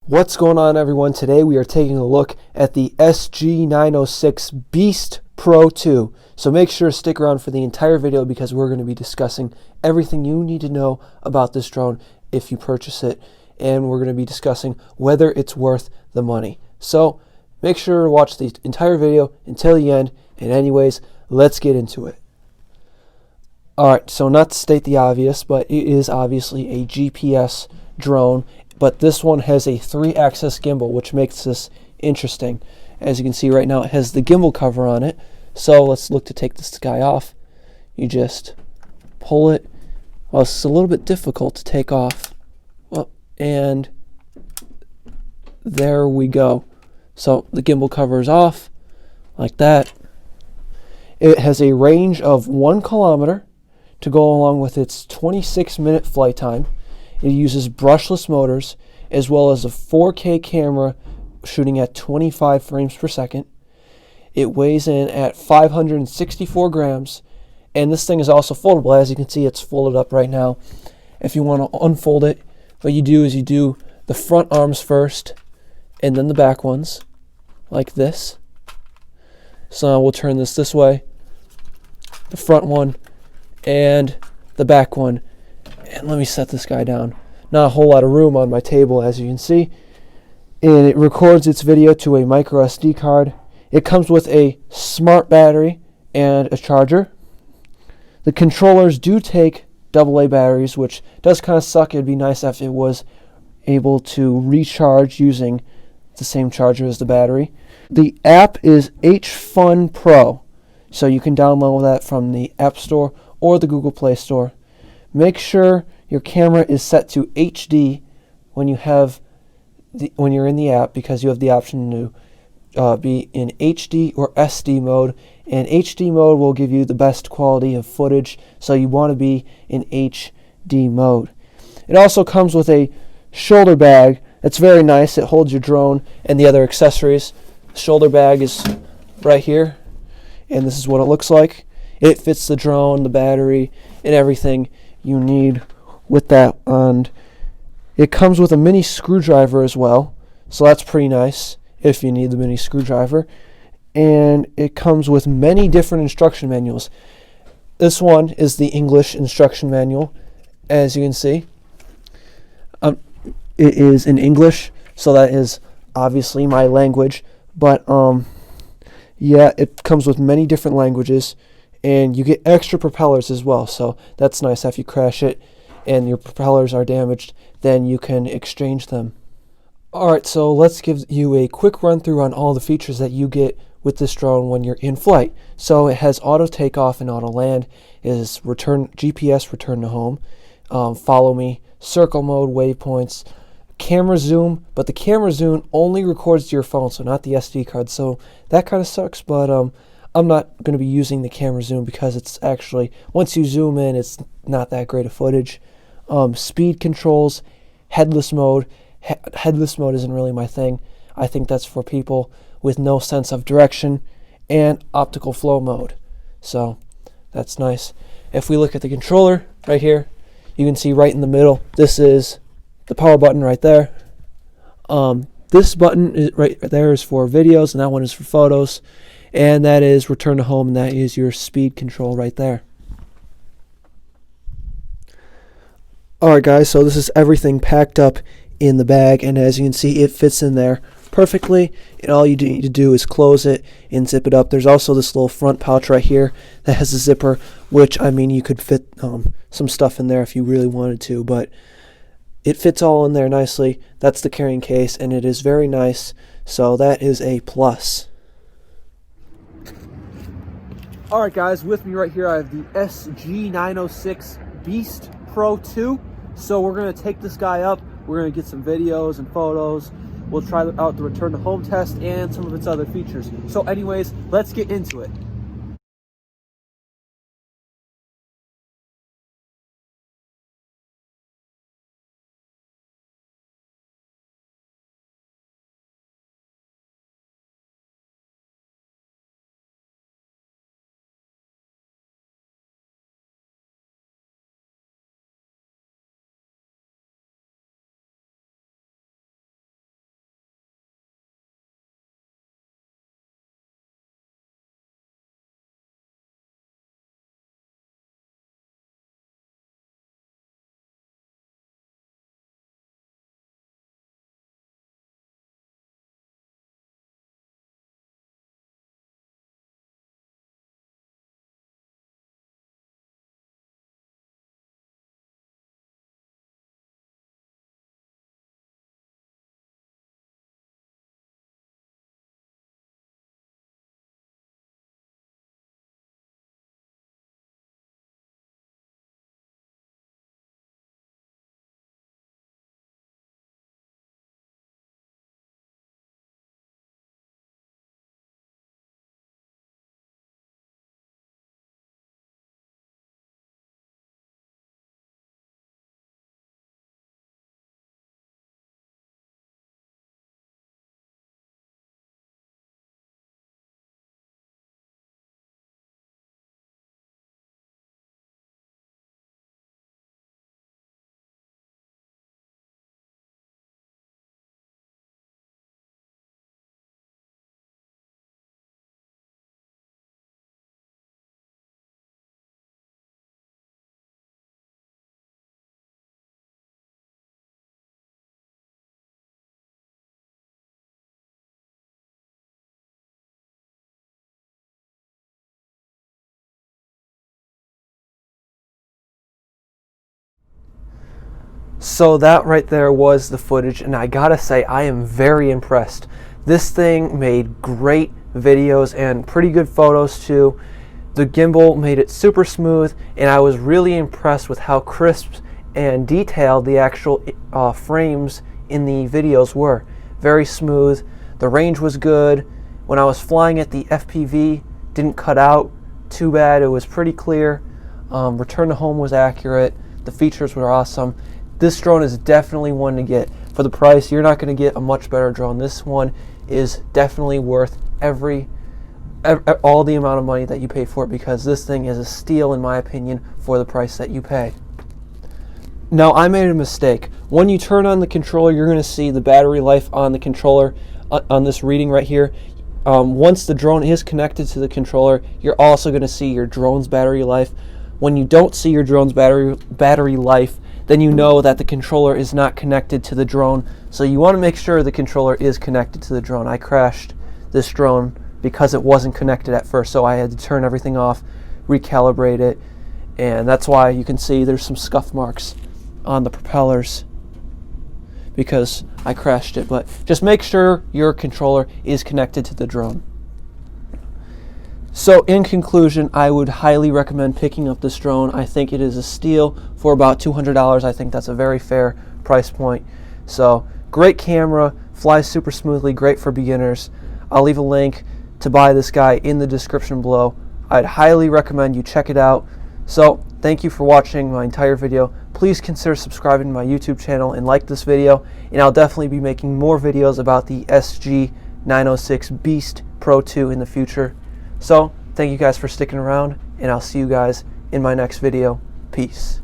What's going on, everyone? Today we are taking a look at the SG906 Beast Pro 2. So make sure to stick around for the entire video because we're going to be discussing everything you need to know about this drone if you purchase it. And we're going to be discussing whether it's worth the money. So make sure to watch the entire video until the end. And anyways, let's get into it. Alright, so not to state the obvious, but it is obviously a GPS drone. But this one has a 3-axis gimbal, which makes this interesting. As you can see right now, it has the gimbal cover on it. So let's look to take this guy off. You just pull it. Well, it's a little bit difficult to take off. Well, and there we go. So the gimbal cover is off, like that. It has a range of 1 kilometer to go along with its 26-minute flight time. It uses brushless motors as well as a 4K camera shooting at 25 frames per second. It weighs in at 564 grams, and this thing is also foldable. As you can see, it's folded up right now. If you want to unfold it, what you do is you do the front arms first and then the back ones, like this. So now we'll turn this way, the front one and the back one. And let me set this guy down. Not a whole lot of room on my table, as you can see. And it records its video to a micro SD card. It comes with a smart battery and a charger. The controllers do take AA batteries, which does kind of suck. It'd be nice if it was able to recharge using the same charger as the battery. The app is HFun Pro, so you can download that from the App Store or the Google Play Store. Make sure your camera is set to HD when you're in the app, because you have the option to be in HD or SD mode. And HD mode will give you the best quality of footage, so you want to be in HD mode. It also comes with a shoulder bag. It's very nice. It holds your drone and the other accessories. The shoulder bag is right here, and this is what it looks like. It fits the drone, the battery, and everything you need with that. And it comes with a mini screwdriver as well, so that's pretty nice if you need the mini screwdriver. And it comes with many different instruction manuals. This one is the English instruction manual, as you can see. It is in English, so that is obviously my language, but yeah, it comes with many different languages. And you get extra propellers as well, so that's nice. If you crash it and your propellers are damaged, then you can exchange them. Alright, so let's give you a quick run through on all the features that you get with this drone when you're in flight. So it has auto takeoff and auto land, it is GPS return to home, follow me, circle mode, waypoints, camera zoom, but the camera zoom only records to your phone, so not the SD card. So that kind of sucks, but I'm not going to be using the camera zoom because it's actually, once you zoom in, it's not that great of footage. Speed controls, headless mode. Headless mode isn't really my thing. I think that's for people with no sense of direction. And optical flow mode. So that's nice. If we look at the controller right here, you can see right in the middle, this is the power button right there. This button is right there is for videos, and that one is for photos. And that is return to home, and that is your speed control right there. Alright guys, so this is everything packed up in the bag, and as you can see, it fits in there perfectly. And all you need to do is close it and zip it up. There's also this little front pouch right here that has a zipper, which, I mean, you could fit some stuff in there if you really wanted to, but it fits all in there nicely. That's the carrying case, and it is very nice, so that is a plus. Alright guys, with me right here I have the SG906 Beast Pro 2. So we're going to take this guy up, we're going to get some videos and photos, we'll try out the return to home test and some of its other features. So anyways, let's get into it. So that right there was the footage, and I gotta say, I am very impressed. This thing made great videos and pretty good photos too. The gimbal made it super smooth, and I was really impressed with how crisp and detailed the actual frames in the videos were. Very smooth. The range was good. When I was flying it, the FPV didn't cut out too bad. It was pretty clear. Return to home was accurate. The features were awesome. This drone is definitely one to get. For the price, you're not going to get a much better drone. This one is definitely worth all the amount of money that you pay for it, because this thing is a steal in my opinion for the price that you pay. Now, I made a mistake. When you turn on the controller, you're going to see the battery life on the controller on this reading right here. Once the drone is connected to the controller, you're also going to see your drone's battery life. When you don't see your drone's battery life, then you know that the controller is not connected to the drone. So you want to make sure the controller is connected to the drone. I crashed this drone because it wasn't connected at first, so I had to turn everything off, recalibrate it, and that's why you can see there's some scuff marks on the propellers because I crashed it. But just make sure your controller is connected to the drone. So in conclusion, I would highly recommend picking up this drone. I think it is a steal for about $200. I think that's a very fair price point. So great camera, flies super smoothly, great for beginners. I'll leave a link to buy this guy in the description below. I'd highly recommend you check it out. So thank you for watching my entire video. Please consider subscribing to my YouTube channel and like this video, and I'll definitely be making more videos about the SG906 Beast Pro 2 in the future. So thank you guys for sticking around, and I'll see you guys in my next video. Peace.